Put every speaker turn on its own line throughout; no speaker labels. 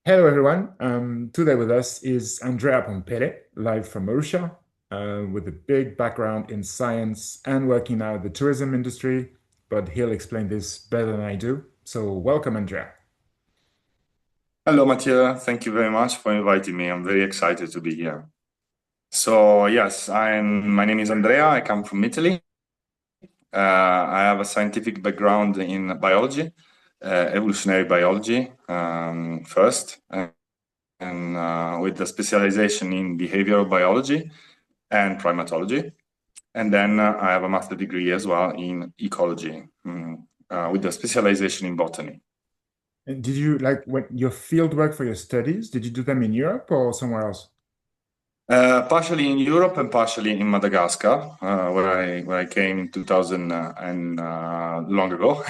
Hello, everyone. Today with us is Andrea POMPELE, live from Arusha, with a big background in science and working now in the tourism industry, but he'll explain this better than I do. So welcome, Andrea.
Hello, Mathieu. Thank you very much for inviting me. I'm very excited to be here. So, yes, my name is Andrea. I come from Italy. I have a scientific background in biology, evolutionary biology, first, and with a specialization in behavioral biology and primatology. And then I have a master's degree as well in ecology, with a specialization in botany.
And did you like when your field work for your studies? Did you do them in Europe or somewhere else?
Partially in Europe and partially in Madagascar, where I came in 2000 and long ago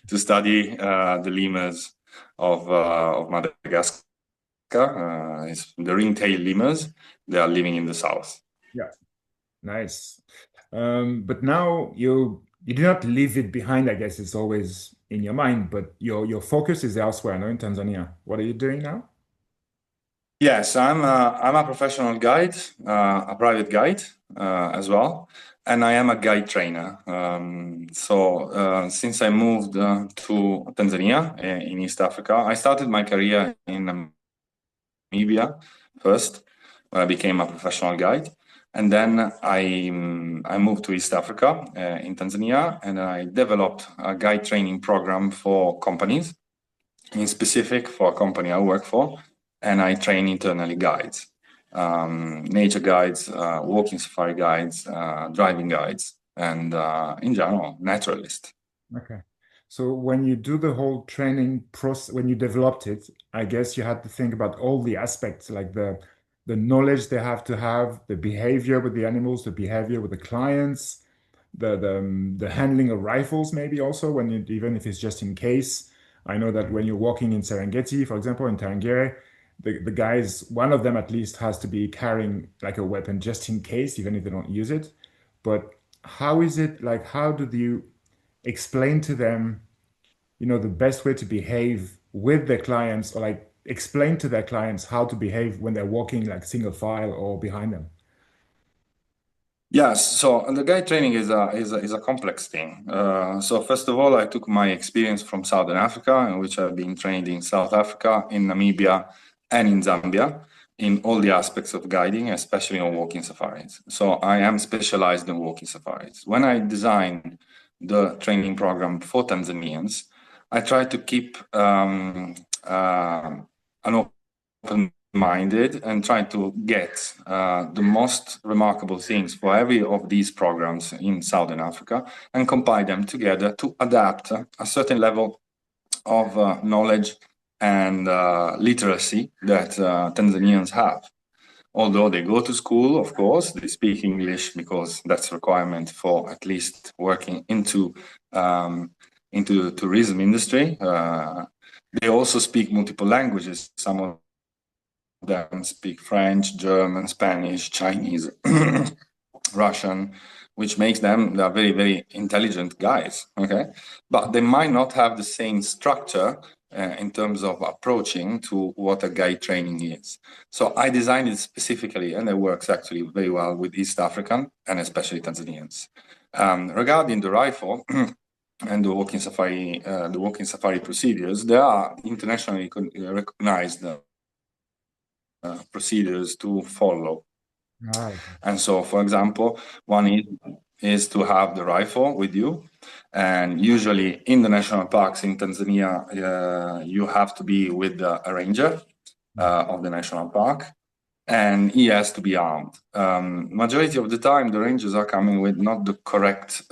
to study the lemurs of Madagascar. It's the ring-tailed lemurs. They are living in the south.
Yeah, nice. But now you do not leave it behind, I guess it's always in your mind, but your focus is elsewhere, no, in Tanzania. What are you doing now?
Yes, I'm a professional guide, a private guide as well, and I am a guide trainer. So since I moved to Tanzania in East Africa, I started my career in Namibia first, where I became a professional guide, and then I moved to East Africa in Tanzania, and I developed a guide training program for companies, in specific for a company I work for, and I train internally guides, nature guides, walking safari guides, driving guides, and in general, naturalists.
Okay. So when you do the whole training process, when you developed it, I guess you had to think about all the aspects, like the knowledge they have to have, the behavior with the animals, the behavior with the clients, the handling of rifles, maybe also when you, even if it's just in case. I know that when you're walking in Serengeti, for example, in Tarangire, the guys, one of them at least has to be carrying like a weapon just in case, even if they don't use it. But how is it like, how do you explain to them, the best way to behave with their clients, or like explain to their clients how to behave when they're walking like single file or behind them.
Yes, so the guide training is a complex thing. So first of all, I took my experience from Southern Africa, in which I've been trained in South Africa, in Namibia, and in Zambia, in all the aspects of guiding, especially on walking safaris. So I am specialized in walking safaris. When I designed the training program for Tanzanians, I tried to keep an open-minded and trying to get the most remarkable things for every of these programs in Southern Africa and compile them together to adapt a certain level of knowledge and literacy that Tanzanians have. Although they go to school, of course, they speak English because that's a requirement for at least working into the tourism industry. They also speak multiple languages. Some of them speak French, German, Spanish, Chinese, Russian, which makes them, they're very, very intelligent guys, okay? But they might not have the same structure in terms of approaching to what a guide training is. So I designed it specifically, and it works actually very well with East African and especially Tanzanians. Regarding the rifle, and the walking safari procedures, there are internationally recognized procedures to follow.
Ah,
And so, for example, one is to have the rifle with you. And usually in the national parks in Tanzania, you have to be with a ranger of the national park, and he has to be armed. Majority of the time, the rangers are coming with not the correct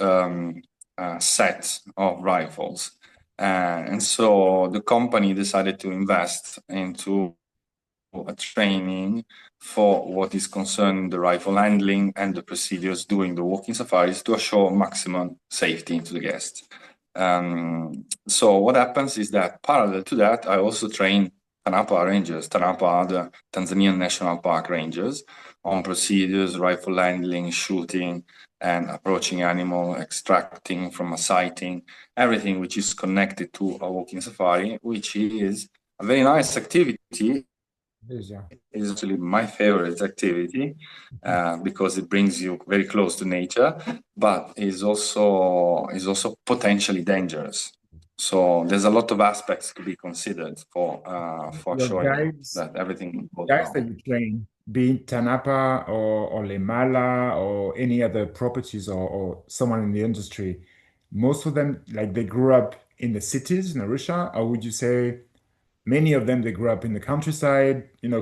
set of rifles. And so the company decided to invest into a training for what is concerning the rifle handling and the procedures during the walking safaris to assure maximum safety to the guests. So what happens is that parallel to that, I also train Tanapa rangers. Tanapa are the Tanzanian National Park rangers on procedures, rifle handling, shooting, and approaching animal, extracting from a sighting, everything which is connected to a walking safari, which is a very nice activity
Yeah.
is actually my favorite activity because it brings you very close to nature, but is also potentially dangerous. So there's a lot of aspects to be considered for
Your
showing
guides,
that everything goes
guys that
well.
you train, be it Tanapa or Lemala or any other properties or someone in the industry, most of them, like they grew up in the cities in Arusha, or would you say many of them, they grew up in the countryside,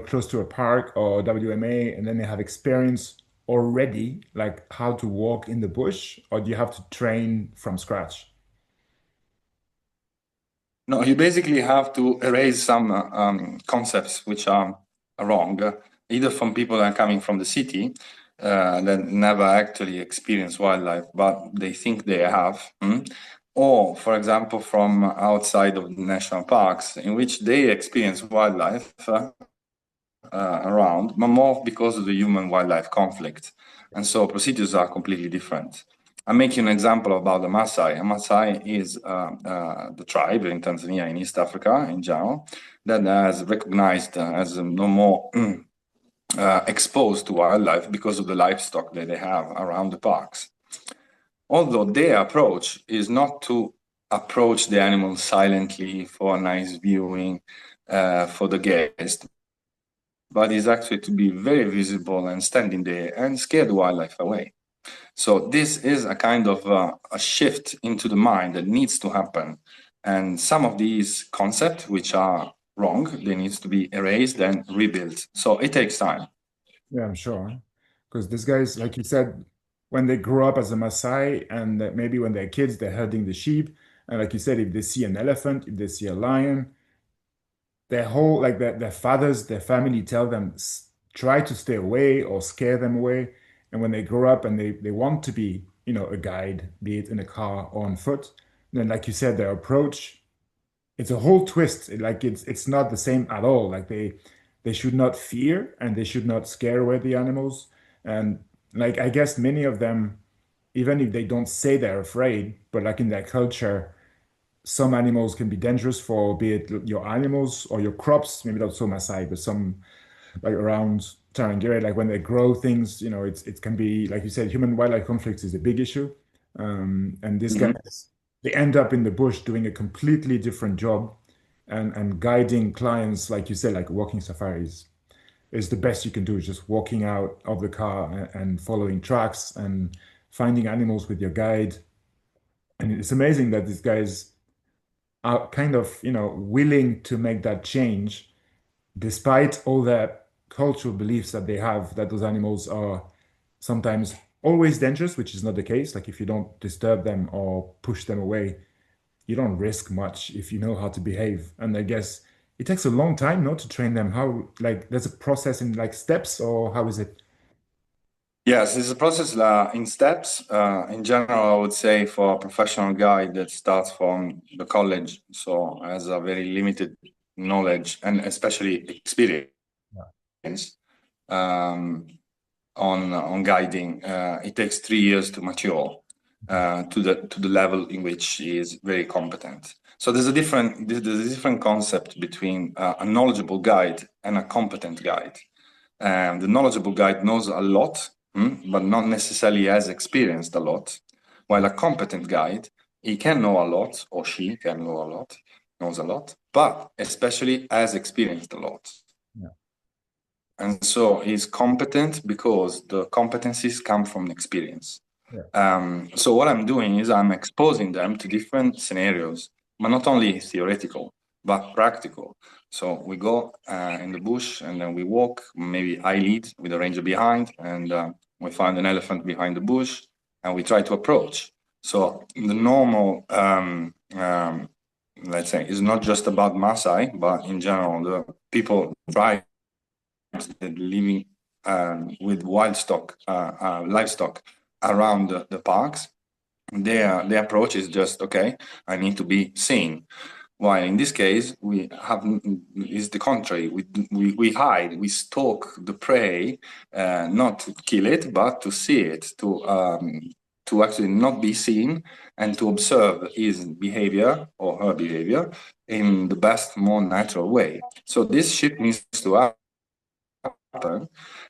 close to a park or WMA, and then they have experience already, like how to walk in the bush, or do you have to train from scratch?
No, you basically have to erase some concepts which are wrong, either from people that are coming from the city that never actually experience wildlife, but they think they have, or, for example, from outside of the national parks, in which they experience wildlife around, but more because of the human-wildlife conflict. And so procedures are completely different. I'll make you an example about the Maasai. A Maasai is the tribe in Tanzania, in East Africa in general, that has recognized as no more exposed to wildlife because of the livestock that they have around the parks. Although their approach is not to approach the animals silently for a nice viewing for the guest, but is actually to be very visible and standing there and scare the wildlife away. So this is a kind of a shift into the mind that needs to happen. And some of these concepts, which are wrong, they need to be erased and rebuilt. So it takes time.
Yeah, I'm sure. Because these guys, like you said, when they grow up as a Maasai and maybe when they're kids, they're herding the sheep. And like you said, if they see an elephant, if they see a lion, their whole, like their fathers, their family tell them, try to stay away or scare them away. And when they grow up and they want to be, a guide, be it in a car or on foot, then like you said, their approach, it's a whole twist. Like it's not the same at all. Like they should not fear and they should not scare away the animals. And like I guess many of them, even if they don't say they're afraid, but like in their culture, some animals can be dangerous for be it your animals or your crops, maybe not so Maasai, but some like around Tarangire, like when they grow things, it can be like you said, human wildlife conflicts is a big issue. And these
Mhm.
guys, they end up in the bush doing a completely different job and guiding clients, like you said, like walking safaris is the best you can do, just walking out of the car and following tracks and finding animals with your guide. And it's amazing that these guys are kind of, willing to make that change despite all the cultural beliefs that they have that those animals are sometimes always dangerous, which is not the case. Like if you don't disturb them or push them away, you don't risk much if you know how to behave. And I guess it takes a long time not to train them. How, like, there's a process in like steps, or how is it?
Yes, it's a process in steps. In general, I would say for a professional guide that starts from the college, so has a very limited knowledge and especially experience um, on guiding. It takes 3 years to mature to the level in which he is very competent. So there's a different concept between a knowledgeable guide and a competent guide. The knowledgeable guide knows a lot, but not necessarily has experienced a lot. While a competent guide, he can know a lot, or she can know a lot, knows a lot, but especially has experienced a lot.
Yeah,
And so he's competent because the competencies come from experience.
yeah,
So what I'm doing is I'm exposing them to different scenarios, but not only theoretical, but practical. So we go in the bush and then we walk, maybe I lead with a ranger behind, and we find an elephant behind the bush and we try to approach. So the normal, let's say, is not just about Maasai, but in general, the people try living with livestock around the parks, their approach is just okay. I need to be seen. While in this case, we have is the contrary. We hide, we stalk the prey, not to kill it, but to see it, to to actually not be seen and to observe his behavior or her behavior in the best, more natural way. So this shift needs to happen.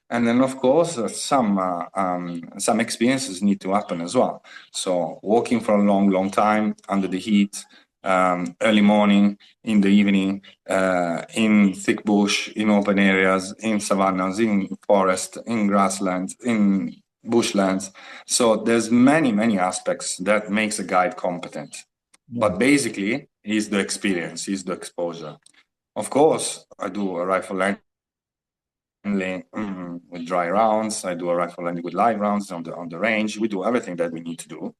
And then, of course, some experiences need to happen as well. So walking for a long, long time under the heat, early morning, in the evening, in thick bush, in open areas, in savannas, in forest, in grasslands, in bushlands. So there's many, many aspects that makes a guide competent.
Yeah.
But basically, is the experience, is the exposure. Of course, I do a rifle landing with dry rounds. I do a rifle landing with live rounds on the range. We do everything that we need to do.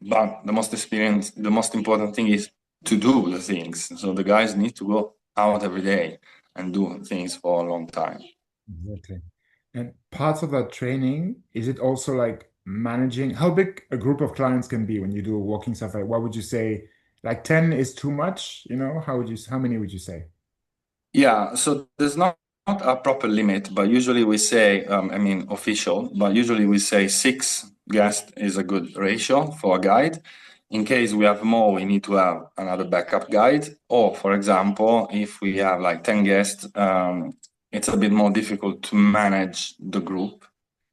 But the most important thing is to do the things. So the guys need to go out every day and do things for a long time.
Exactly. And parts of that training, is it also like managing how big a group of clients can be when you do a walking safari? What would you say? Like 10 is too much, you know? How many would you say?
Yeah, so there's not a proper limit, but usually we say, I mean, official, but usually we say 6 guests is a good ratio for a guide. In case we have more, we need to have another backup guide. Or, for example, if we have like 10 guests, it's a bit more difficult to manage the group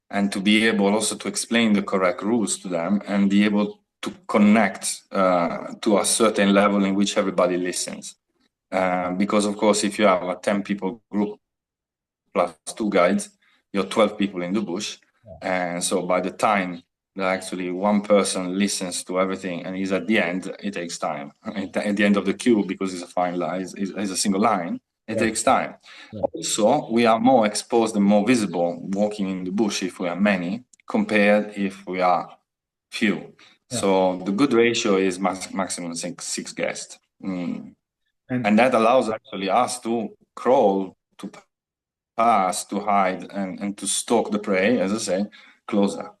and to be able also to explain the correct rules to them and be able to connect to a certain level in which everybody listens. Because of course, if you have a 10 people group plus 2 guides, you're 12 people in the bush. And so by the time that actually one person listens to everything and is at the end, it takes time. At the end of the queue, because it's a fine line, it's a single line, it
Yeah.
takes time.
Yeah.
Also, we are more exposed and more visible walking in the bush if we are many, compared if we are few.
Yeah.
So the good ratio is maximum 6 guests.
And
And that allows actually us to crawl, to pass, to hide, and to stalk the prey, as I say, closer.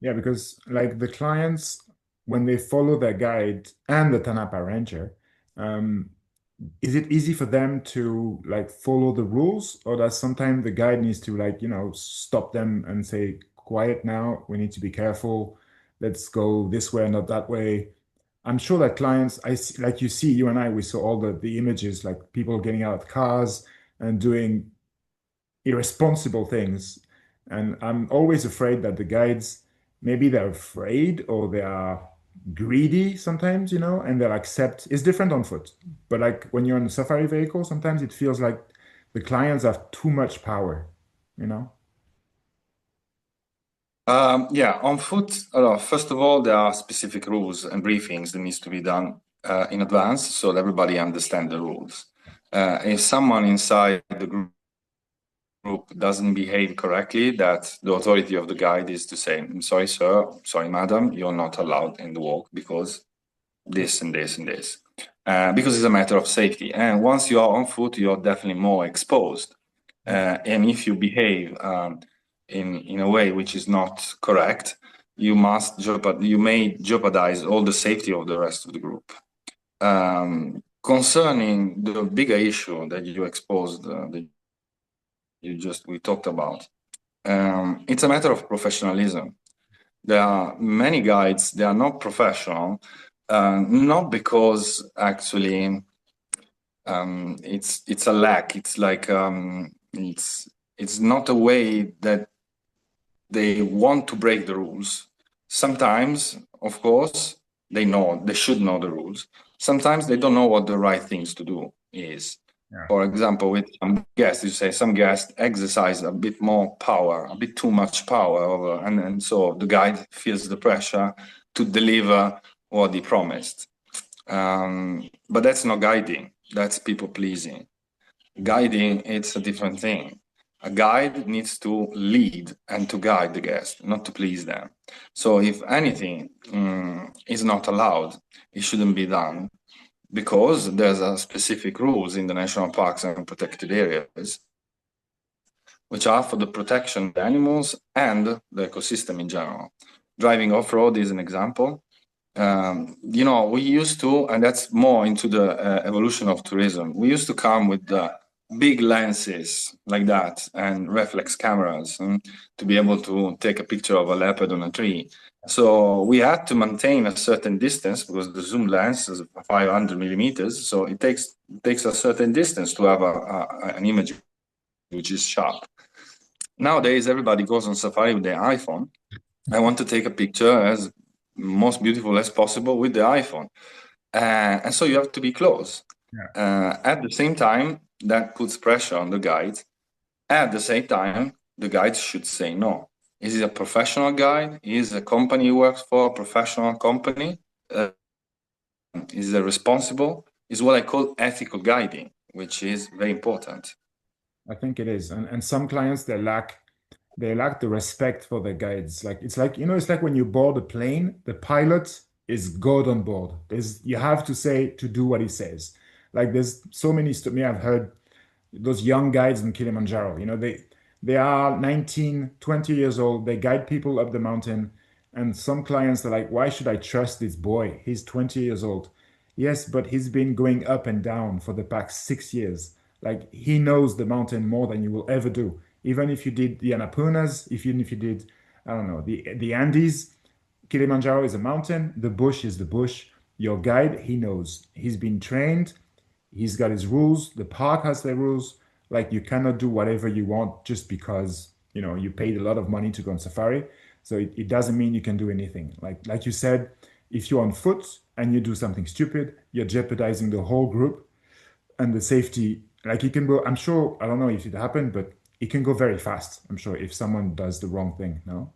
yeah, because like the clients, when they follow their guide and the Tanapa Ranger, um, is it easy for them to like follow the rules, or does sometimes the guide needs to like, stop them and say, quiet now, we need to be careful, let's go this way and not that way. I'm sure that clients, I see, like you and I, we saw all the images, like people getting out of cars and doing irresponsible things. And I'm always afraid that the guides, maybe they're afraid or they are greedy sometimes, and they'll accept. It's different on foot. But like when you're in a safari vehicle, sometimes it feels like the clients have too much power, you know?
Yeah, on foot, first of all, there are specific rules and briefings that needs to be done in advance so that everybody understands the rules. If someone inside the group doesn't behave correctly, that the authority of the guide is to say, I'm sorry, sir, sorry, madam, you're not allowed in the walk because this and this and this. Because it's a matter of safety. And once you are on foot, you're definitely more exposed. And if you behave in a way which is not correct, you may jeopardize all the safety of the rest of the group. Concerning the bigger issue that you exposed, that we talked about, it's a matter of professionalism. There are many guides, they are not professional, not because actually it's a lack. It's like it's not a way that they want to break the rules. Sometimes, of course, they should know the rules. Sometimes they don't know what the right things to do is.
Yeah.
For example, with some guests, you say some guests exercise a bit more power, a bit too much power over, and so the guide feels the pressure to deliver what he promised. But that's not guiding, that's people pleasing. Guiding, it's a different thing. A guide needs to lead and to guide the guest, not to please them. So if anything is not allowed, it shouldn't be done because there's a specific rules in the national parks and protected areas, which are for the protection of the animals and the ecosystem in general. Driving off-road is an example. We used to, and that's more into the evolution of tourism. We used to come with the big lenses like that and reflex cameras to be able to take a picture of a leopard on a tree. So we had to maintain a certain distance because the zoom lens is 500 millimeters. So it takes a certain distance to have an image which is sharp. Nowadays, everybody goes on safari with their iPhone. I want to take a picture as most beautiful as possible with the iPhone. And so you have to be close.
Yeah.
At the same time, that puts pressure on the guide. At the same time, the guide should say no. Is it a professional guide? Is a company who works for a professional company? Is it responsible? Is what I call ethical guiding, which is very important.
I think it is. And some clients they lack the respect for their guides. Like it's like, it's like when you board a plane, the pilot is God on board. You have to say to do what he says. Like there's so many I've heard those young guides in Kilimanjaro, they are 19, 20 years old. They guide people up the mountain. And some clients are like, why should I trust this boy? He's 20 years old. Yes, but he's been going up and down for the past 6 years. Like he knows the mountain more than you will ever do. Even if you did the Annaponas, even if you did, I don't know, the Andes, Kilimanjaro is a mountain, the bush is the bush. Your guide, he knows. He's been trained, he's got his rules, the park has their rules. Like you cannot do whatever you want just because, you paid a lot of money to go on safari. So it doesn't mean you can do anything. Like you said, if you're on foot and you do something stupid, you're jeopardizing the whole group and the safety. Like it can go, I'm sure, I don't know if it happened, but it can go very fast. I'm sure if someone does the wrong thing, no?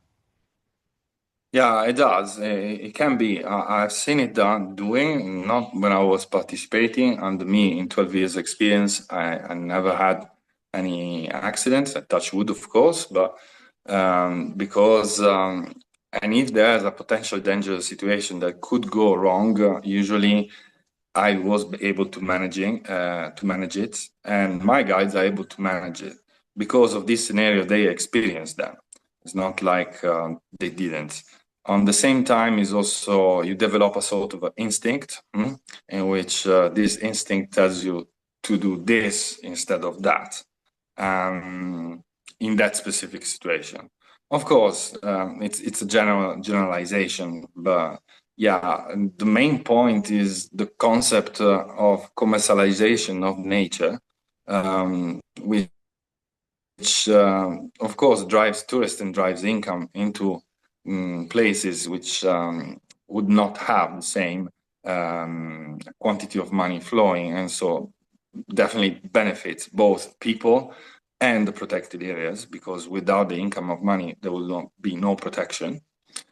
Yeah, it does. It can be. I've seen it doing, not when I was participating. And me, in 12 years experience, I never had any accidents. I touch wood, of course, but because and if there's a potential dangerous situation that could go wrong, usually I was able to manage it, and my guides are able to manage it because of this scenario. They experienced that. It's not like they didn't. On the same time, is also you develop a sort of an instinct in which this instinct tells you to do this instead of that in that specific situation. Of course, it's a generalization, but yeah, the main point is the concept of commercialization of nature, which of course drives tourists and drives income into places which would not have the same quantity of money flowing, and so definitely benefits both people and the protected areas, because without the income of money, there will not be no protection.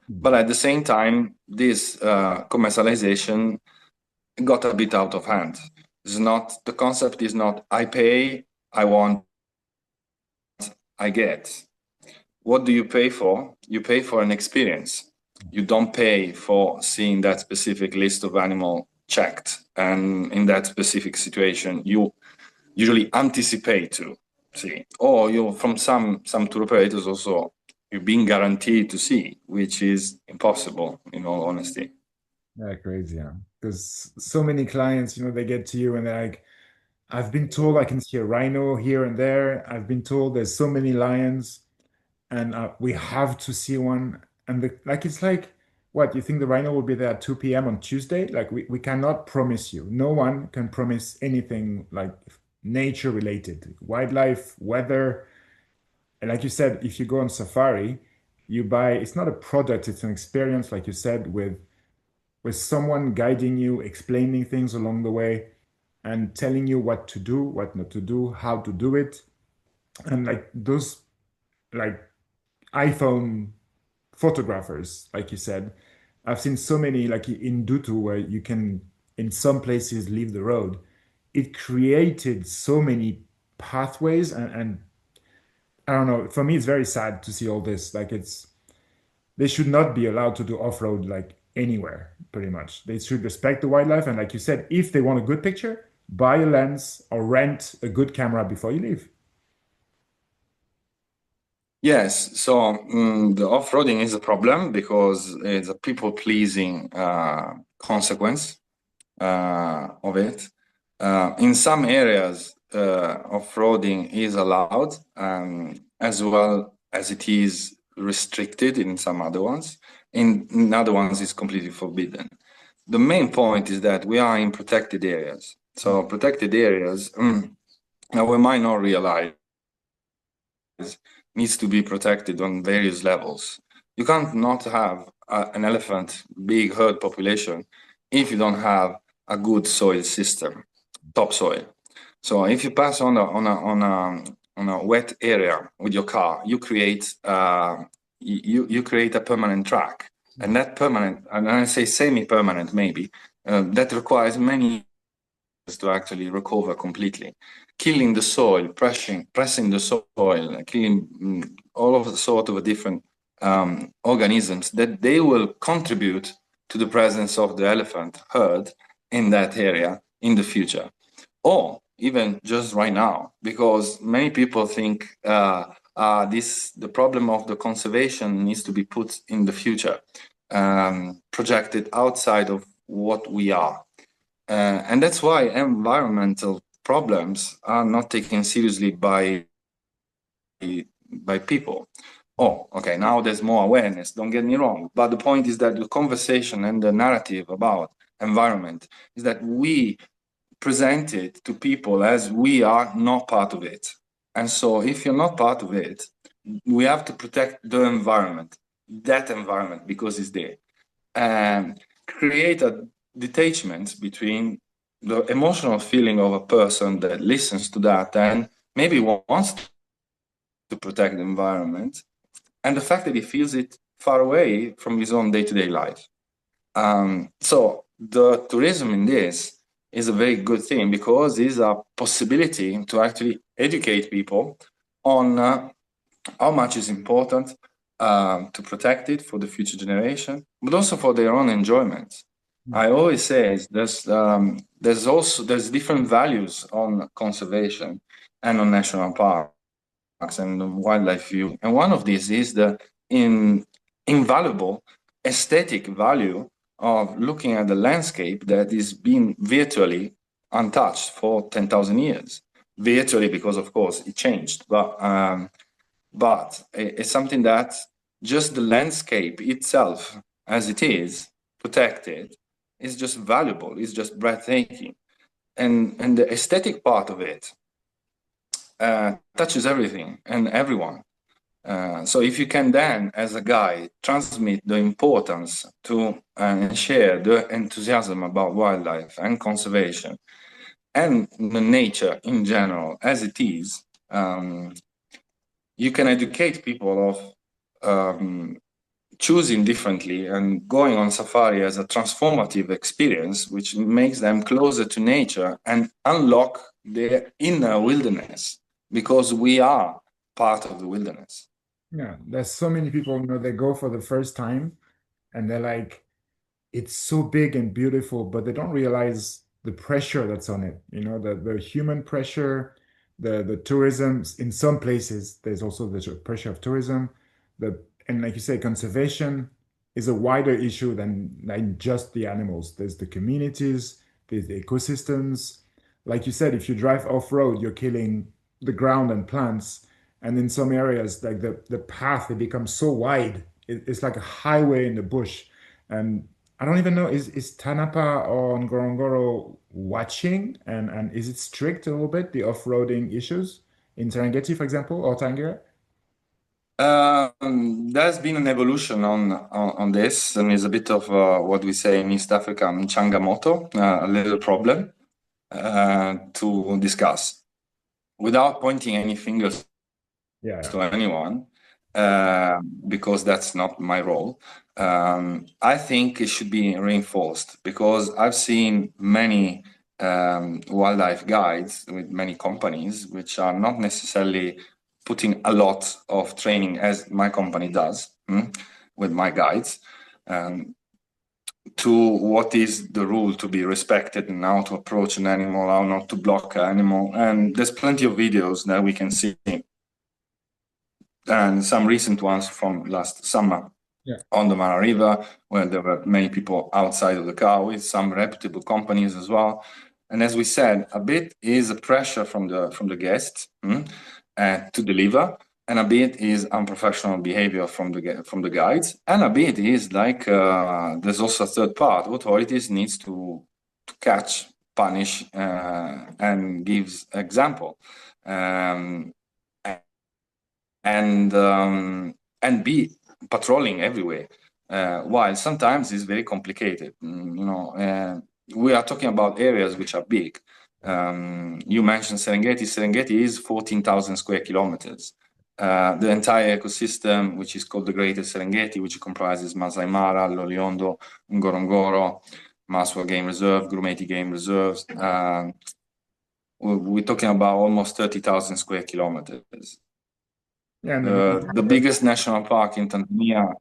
But at the same time, this commercialization got a bit out of hand. The concept is not I pay, I want, I get. What do you pay for? You pay for an experience. You don't pay for seeing that specific list of animal checked. And in that specific situation, you usually anticipate to see. Or you, from some tour operators also, you're being guaranteed to see, which is impossible, in all honesty.
Yeah, crazy, yeah. Because so many clients, they get to you and they're like, I've been told I can see a rhino here and there. I've been told there's so many lions and we have to see one. And it's like, what, you think the rhino will be there at 2 p.m. on Tuesday? Like we cannot promise you. No one can promise anything like nature related, wildlife, weather. And like you said, if you go on safari, you buy, it's not a product, it's an experience, like you said, with someone guiding you, explaining things along the way, and telling you what to do, what not to do, how to do it. And like those like iPhone photographers, like you said, I've seen so many like in Dutu where you can in some places leave the road. It created so many pathways and I don't know, for me it's very sad to see all this. Like they should not be allowed to do off-road like anywhere, pretty much. They should respect the wildlife. And like you said, if they want a good picture, buy a lens or rent a good camera before you leave.
Yes, so the off-roading is a problem because it's a people-pleasing consequence of it. In some areas, off-roading is allowed, as well as it is restricted in some other ones. In other ones, it's completely forbidden. The main point is that we are in protected areas. So protected areas, now we might not realize, needs to be protected on various levels. You can't not have an elephant, big herd population, if you don't have a good soil system, topsoil. So if you pass on a wet area with your car, you create you create a permanent track, and that permanent, and I say semi-permanent maybe, that requires many to actually recover completely, killing the soil, pressing the soil, killing all of the sort of different organisms that they will contribute to the presence of the elephant herd in that area in the future, or even just right now, because many people think the problem of the conservation needs to be put in the future, projected outside of what we are. And that's why environmental problems are not taken seriously by people. Oh, okay, now there's more awareness, don't get me wrong. But the point is that the conversation and the narrative about environment is that we present it to people as we are not part of it. And so if you're not part of it, we have to protect the environment, that environment, because it's there. And create a detachment between the emotional feeling of a person that listens to that and maybe wants to protect the environment, and the fact that he feels it far away from his own day-to-day life. So the tourism in this is a very good thing, because it's a possibility to actually educate people on how much is important to protect it for the future generation, but also for their own enjoyment. I always say there's different values on conservation and on national parks and the wildlife view, and one of these is the invaluable aesthetic value of looking at the landscape that is being virtually untouched for 10,000 years. Virtually, because of course it changed, but it's something that just the landscape itself, as it is protected, is just valuable. It's just breathtaking, and the aesthetic part of it touches everything and everyone. So if you can then, as a guide, transmit the importance to and share the enthusiasm about wildlife and conservation and the nature in general as it is, you can educate people of choosing differently and going on safari as a transformative experience, which makes them closer to nature and unlock their inner wilderness, because we are part of the wilderness.
Yeah, there's so many people, they go for the first time and they're like, it's so big and beautiful, but they don't realize the pressure that's on it. The human pressure, the tourism. In some places, there's also the pressure of tourism. And like you say, conservation is a wider issue than just the animals. There's the communities, there's the ecosystems. Like you said, if you drive off-road, you're killing the ground and plants. And in some areas, like the path, it becomes so wide. It's like a highway in the bush. And I don't even know, is Tanapa or Ngorongoro watching? And is it strict a little bit, the off-roading issues in Serengeti, for example, or Tangier?
There's been an evolution on this, and is a bit of what we say in East Africa, changamoto, a little problem to discuss without pointing any fingers
Yeah.
to anyone, because that's not my role. I think it should be reinforced, because I've seen many wildlife guides with many companies which are not necessarily putting a lot of training, as my company does, with my guides, to what is the rule to be respected and how to approach an animal, how not to block an animal. And there's plenty of videos that we can see, and some recent ones from last summer,
Yeah.
on the Mara River, where there were many people outside of the car with some reputable companies as well. And as we said, a bit is a pressure from the guests to deliver, and a bit is unprofessional behavior from the guides, and a bit is like there's also a third part. Authorities needs to catch, punish, and gives example, um, and be patrolling everywhere. While sometimes it's very complicated. We are talking about areas which are big. You mentioned Serengeti. Serengeti is 14,000 square kilometers. The entire ecosystem, which is called the Greater Serengeti, which comprises Masai Mara, Loliondo, Ngorongoro, Maswa Game Reserve, Grumeti Game Reserves. We're talking about almost 30,000 square kilometers.
Yeah, and
The biggest national park in Tanzania.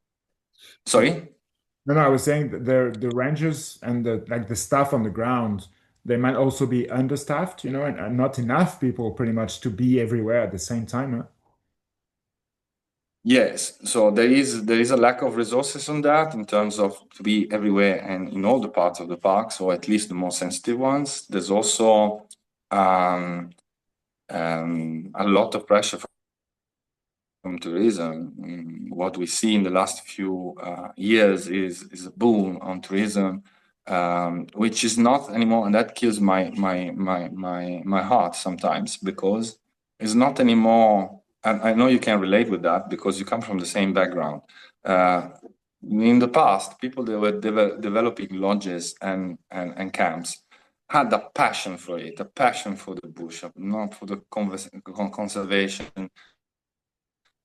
Sorry?
no, I was saying that the rangers and the staff on the ground, they might also be understaffed, and not enough people pretty much to be everywhere at the same time, huh?
Yes. So there is a lack of resources on that in terms of to be everywhere and in all the parts of the parks, or at least the more sensitive ones. There's also a lot of pressure from tourism. What we see in the last few years is a boom on tourism, which is not anymore, and that kills my heart sometimes, because it's not anymore. And I know you can relate with that because you come from the same background. In the past, people that were developing lodges and camps had a passion for it, a passion for the bush, not for the conservation,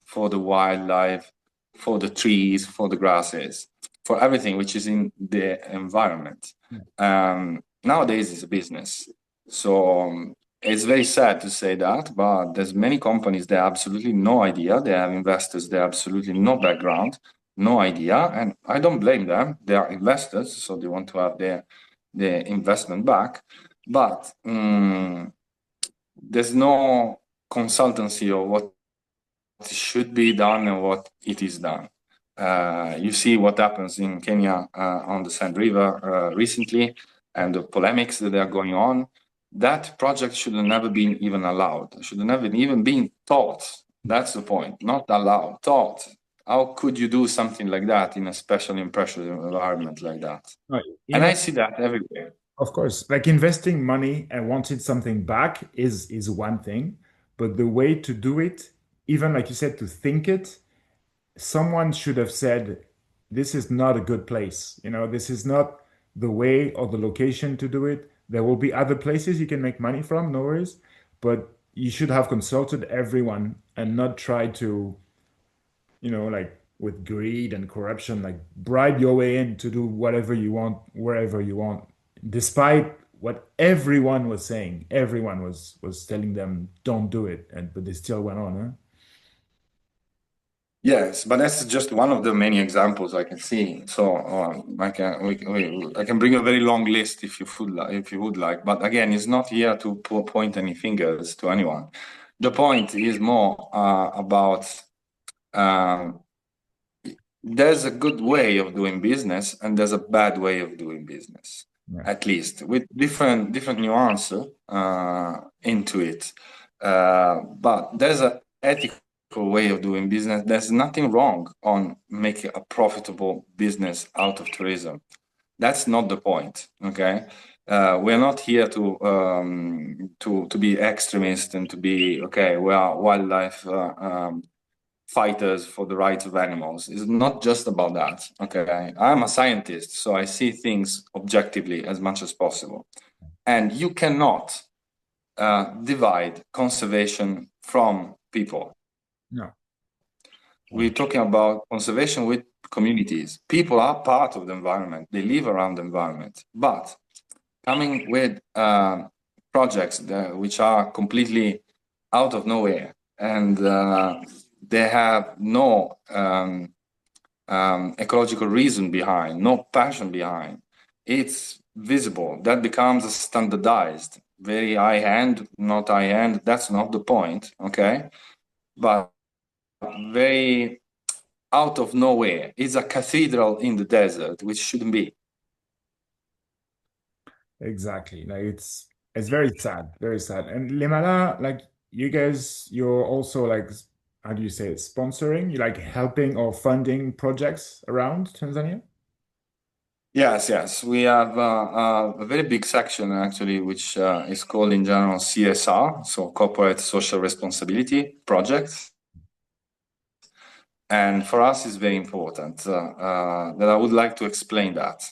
for the wildlife, for the trees, for the grasses, for everything which is in the environment. Nowadays, it's a business. So it's very sad to say that, but there's many companies that have absolutely no idea. They have investors, they have absolutely no background, no idea, and I don't blame them. They are investors, so they want to have their investment back. But there's no consultancy or what should be done and what it is done. You see what happens in Kenya on the Sand River recently, and the polemics that are going on. That project should have never been even allowed. Should have never even been thought. That's the point. Not allowed, thought. How could you do something like that in a special pressure environment like that?
Right.
And I see that everywhere.
Of course, like investing money and wanting something back is one thing, but the way to do it, even like you said, to think it, someone should have said, this is not a good place. This is not the way or the location to do it. There will be other places you can make money from, no worries, but you should have consulted everyone and not try to, like with greed and corruption, like bribe your way in to do whatever you want, wherever you want, despite what everyone was saying. Everyone was telling them, don't do it, but they still went on, huh?
Yes, but that's just one of the many examples I can see. So I can bring a very long list if you would like. But again, it's not here to point any fingers to anyone. The point is more about um, there's a good way of doing business and there's a bad way of doing business,
Yeah.
at least with different nuance into it. But there's an ethical way of doing business. There's nothing wrong on making a profitable business out of tourism. That's not the point. Okay. We're not here to be extremist and to be okay. We are wildlife fighters for the rights of animals. It's not just about that. Okay, I'm a scientist, so I see things objectively as much as possible. And you cannot divide conservation from people.
No.
We're talking about conservation with communities. People are part of the environment, they live around the environment. But coming with projects which are completely out of nowhere and they have no ecological reason behind, no passion behind, it's visible. That becomes a standardized, very high-end, not high-end. That's not the point, okay? But very out of nowhere. It's a cathedral in the desert, which shouldn't be.
Exactly. Like It's very sad, very sad. And Limala, like you guys, you're also like, how do you say it, sponsoring, you like helping or funding projects around Tanzania?
Yes, yes. We have a very big section actually, which is called in general CSR, so Corporate Social Responsibility Projects. And for us, it's very important that I would like to explain that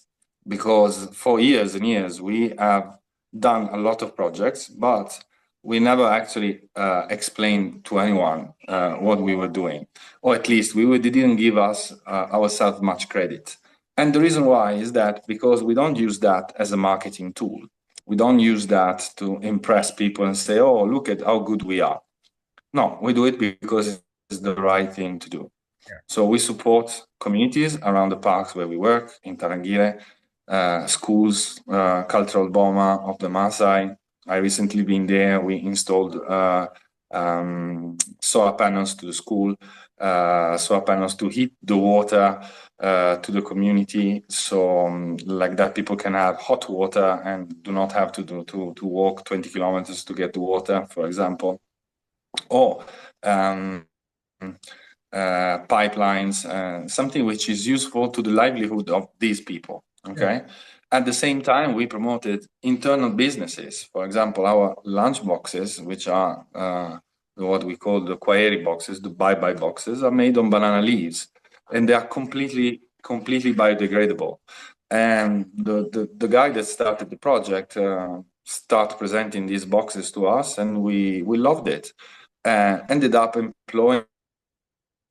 because for years and years, we have done a lot of projects, but we never actually explained to anyone what we were doing, or at least they didn't give us ourselves much credit. And the reason why is that because we don't use that as a marketing tool. We don't use that to impress people and say, oh, look at how good we are. No, we do it because it's the right thing to do.
Yeah.
So we support communities around the parks where we work in Tarangire, schools, cultural boma of the Maasai. I recently been there. We installed solar panels to the school, solar panels to heat the water to the community, so like that people can have hot water and do not have to walk 20 kilometers to get the water, for example, or um, pipelines, something which is useful to the livelihood of these people.
Yeah.
Okay. At the same time, we promoted internal businesses. For example, our lunch boxes, which are what we call the query boxes, the bye-bye boxes, are made on banana leaves, and they are completely biodegradable. And the guy that started the project started presenting these boxes to us, and we loved it. Ended up employing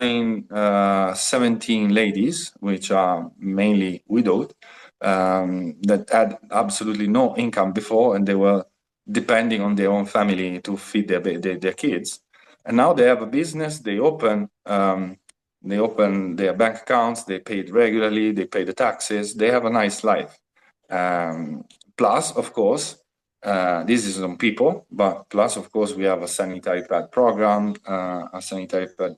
17 ladies, which are mainly widowed, that had absolutely no income before, and they were depending on their own family to feed their kids. And now they have a business. They open their bank accounts. They pay it regularly. They pay the taxes. They have a nice life. Um, Plus, of course, this is on people, but plus, of course, we have a sanitary pad program, a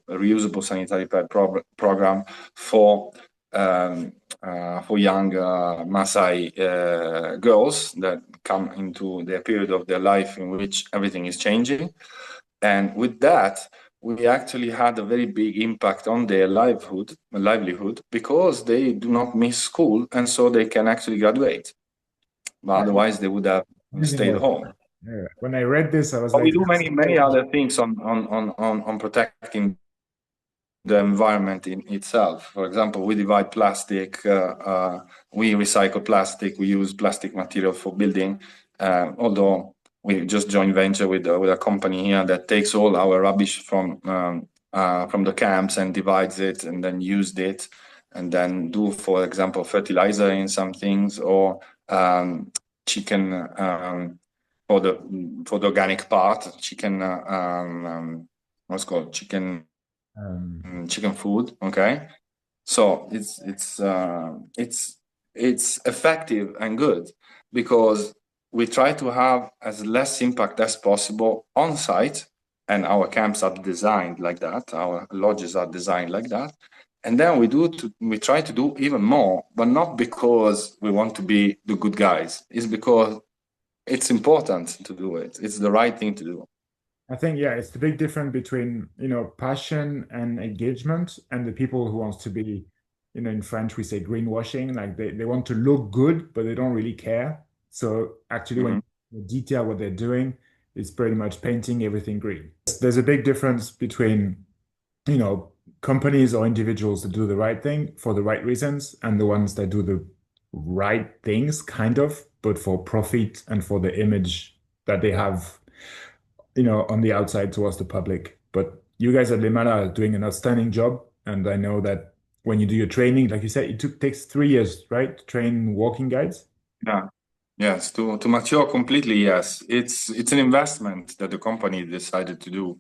reusable sanitary pad program for young Maasai girls that come into their period of their life in which everything is changing. And with that, we actually had a very big impact on their livelihood because they do not miss school, and so they can actually graduate. But
Yeah.
otherwise, they would have
Amazing
stayed
work.
home.
Yeah. When I read this, I was
But we
like,
do
that's
many other things on protecting the environment in itself. For example, we divide plastic, we recycle plastic, we use plastic material for building. Although we just joint venture with a company here that takes all our rubbish from the camps and divides it and then used it and then do, for example, fertilizer in some things or chicken for the organic part, chicken what's called
um,
chicken food. Okay, so it's effective and good because we try to have as less impact as possible on site, and our camps are designed like that. Our lodges are designed like that, and then we try to do even more, but not because we want to be the good guys. It's because it's important to do it. It's the right thing to do.
I think, yeah, it's the big difference between, passion and engagement and the people who wants to be, in French we say greenwashing, like they want to look good, but they don't really care. So actually when
Mhm.
you detail what they're doing, it's pretty much painting everything green. There's a big difference between, you know, companies or individuals that do the right thing for the right reasons and the ones that do the right things, kind of, but for profit and for the image that they have, on the outside towards the public. But you guys at Limana are doing an outstanding job. And I know that when you do your training, like you said, takes 3 years, right? To train walking guides.
Yeah. Yes, to mature completely, yes. It's an investment that the company decided to do,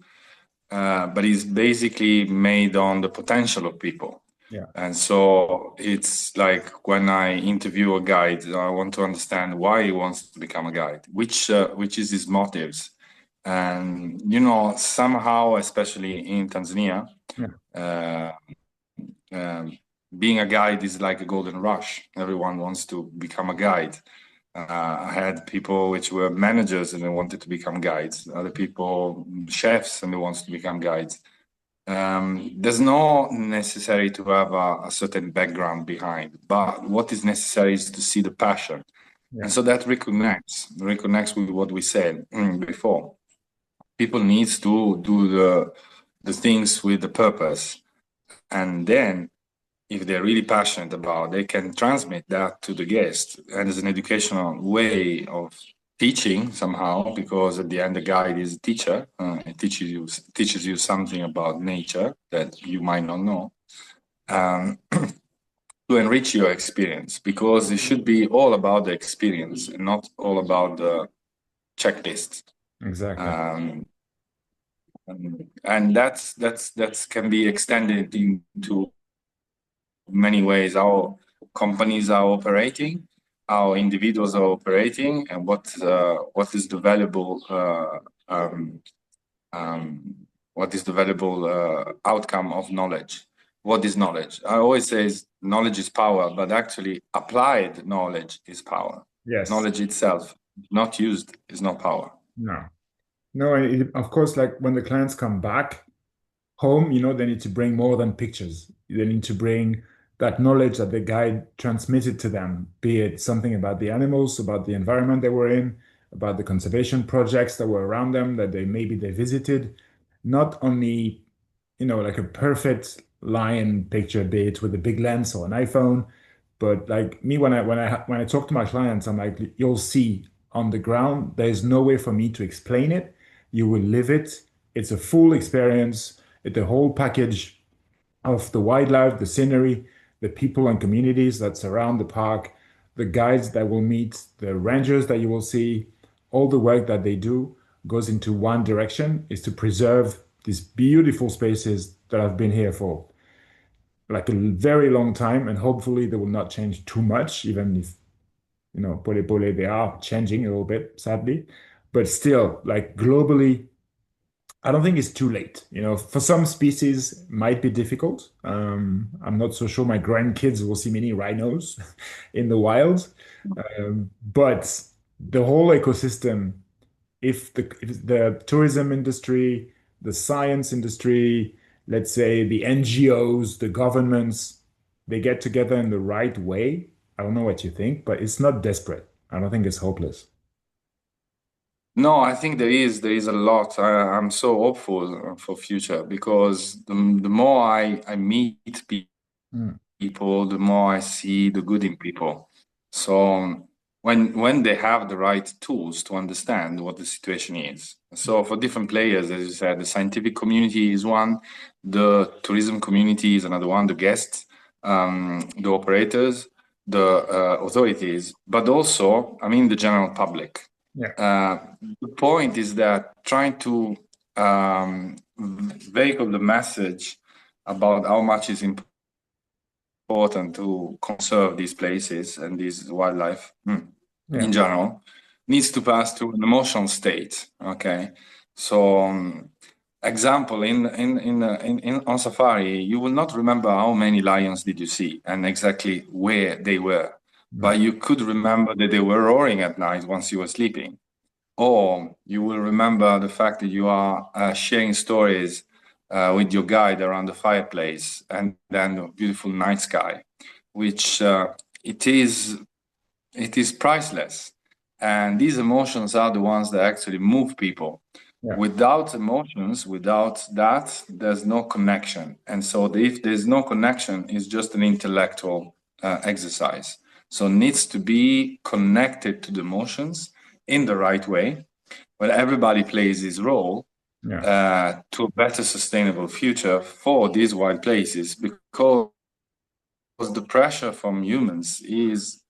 but it's basically made on the potential of people.
Yeah.
And so it's like when I interview a guide, I want to understand why he wants to become a guide, which is his motives. And somehow, especially in Tanzania,
Yeah.
uh, um, being a guide is like a golden rush. Everyone wants to become a guide. I had people which were managers and they wanted to become guides. Other people, chefs, and they wanted to become guides. There's no necessary to have a certain background behind, but what is necessary is to see the passion.
Yeah,
And so that reconnects with what we said before. People needs to do the things with the purpose. And then if they're really passionate about, they can transmit that to the guest. And as an educational way of teaching somehow, because at the end the guide is a teacher. It teaches you something about nature that you might not know. Um, to enrich your experience, because it should be all about the experience and not all about the checklist.
exactly.
Um, and that's can be extended into many ways. How companies are operating, how individuals are operating, and what is the valuable um, what is the valuable outcome of knowledge. What is knowledge? I always say knowledge is power, but actually applied knowledge is power.
Yes.
Knowledge itself, not used, is not power.
No. No, and of course, like when the clients come back home, they need to bring more than pictures. They need to bring that knowledge that the guide transmitted to them, be it something about the animals, about the environment they were in, about the conservation projects that were around them that they visited. Not only, like a perfect lion picture, be it with a big lens or an iPhone, but like me, when I talk to my clients, I'm like, you'll see on the ground, there's no way for me to explain it. You will live it. It's a full experience. It's the whole package of the wildlife, the scenery, the people and communities that surround the park, the guides that will meet, the rangers that you will see, all the work that they do goes into one direction, is to preserve these beautiful spaces that have been here for like a very long time, and hopefully they will not change too much, even if, pole pole, they are changing a little bit, sadly. But still, like globally, I don't think it's too late. For some species, might be difficult. I'm not so sure my grandkids will see many rhinos in the wild. But the whole ecosystem, if the tourism industry, the science industry, let's say the NGOs, the governments, they get together in the right way. I don't know what you think, but it's not desperate. I don't think it's hopeless.
No, I think there is a lot. I'm so hopeful for future because the more I meet
Mm,
people, the more I see the good in people. So when they have the right tools to understand what the situation is. So for different players, as you said, the scientific community is one, the tourism community is another one, the guests, the operators, the authorities, but also, I mean, the general public.
yeah,
The point is that trying to vehicle the message about how much is important to conserve these places and this wildlife
yeah,
in general needs to pass through an emotional state. Okay, so example in on safari, you will not remember how many lions did you see and exactly where they were,
no,
but you could remember that they were roaring at night once you were sleeping, or you will remember the fact that you are sharing stories with your guide around the fireplace and then the beautiful night sky, which it is it is priceless. And these emotions are the ones that actually move people.
yeah,
Without emotions, without that, there's no connection. And so if there's no connection, it's just an intellectual exercise. So it needs to be connected to the emotions in the right way, where everybody plays his role
yeah,
to a better sustainable future for these wild places, because the pressure from humans is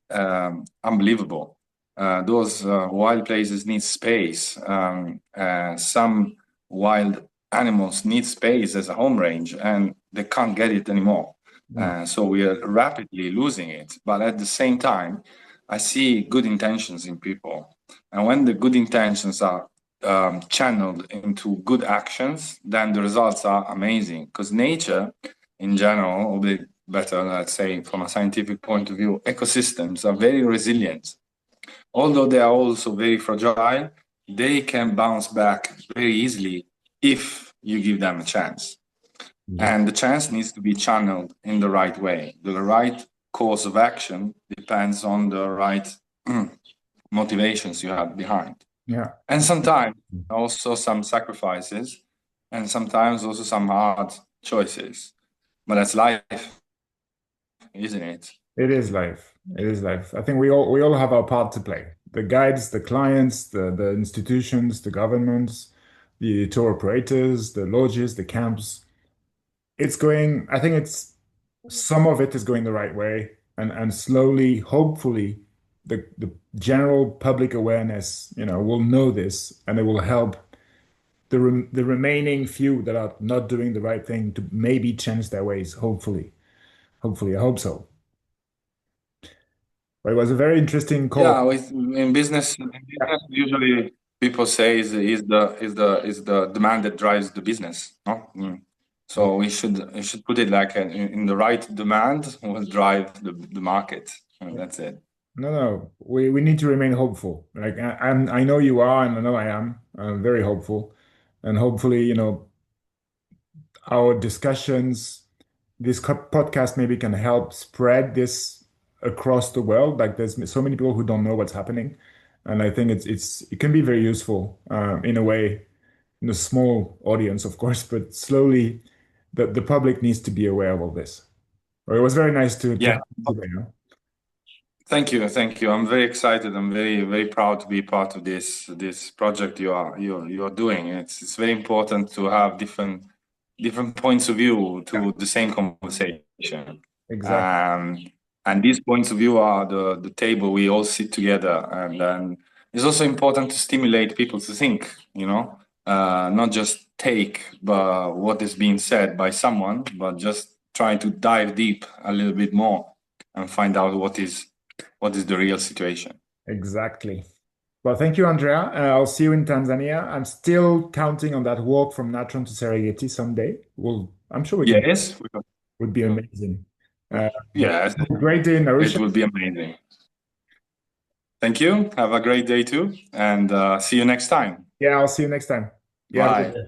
unbelievable. Those wild places need space. Some wild animals need space as a home range, and they can't get it anymore.
no,
So we are rapidly losing it. But at the same time, I see good intentions in people. And when the good intentions are channeled into good actions, then the results are amazing. Because nature, in general, or better, let's say, from a scientific point of view, ecosystems are very resilient. although they are also very fragile, they can bounce back very easily if you give them a chance.
Yeah.
And the chance needs to be channeled in the right way. The right course of action depends on the right motivations you have behind.
Yeah.
And sometimes also some sacrifices, and sometimes also some hard choices. But that's life, isn't it?
It is life. It is life. I think we all have our part to play. The guides, the clients, the institutions, the governments, the tour operators, the lodges, the camps. It's going, I think it's some of it is going the right way, and slowly, hopefully, the general public awareness, will know this, and it will help the remaining few that are not doing the right thing to maybe change their ways. Hopefully, I hope so. But it was a very interesting call.
Yeah, in business usually people say is the demand that drives the business. No? So we should put it like in the right demand will drive the market. And that's it.
No, no, we need to remain hopeful. Like I know you are, and I know I am. I'm very hopeful, and hopefully, our discussions, this podcast maybe can help spread this across the world. Like there's so many people who don't know what's happening, and I think it can be very useful in a way, in a small audience, of course, but slowly, the public needs to be aware of all this. Well, it was very nice to
Yeah.
have you today. Huh?
Thank you, thank you. I'm very excited. I'm very proud to be part of this project you are doing. It's very important to have different points of view
Yeah,
to the same conversation.
exactly.
Um, and these points of view are the table we all sit together. And then it's also important to stimulate people to think, not just take what is being said by someone, but just try to dive deep a little bit more and find out what is the real situation.
Exactly. Well, thank you, Andrea. I'll see you in Tanzania. I'm still counting on that walk from Natron to Serengeti someday. I'm sure we can.
Yes,
Would be amazing. But
yes,
have a great day in
it
Arusha.
will be amazing. Thank you. Have a great day too, and see you next time.
Yeah, I'll see you next time. Yeah, have a good
Bye.
day.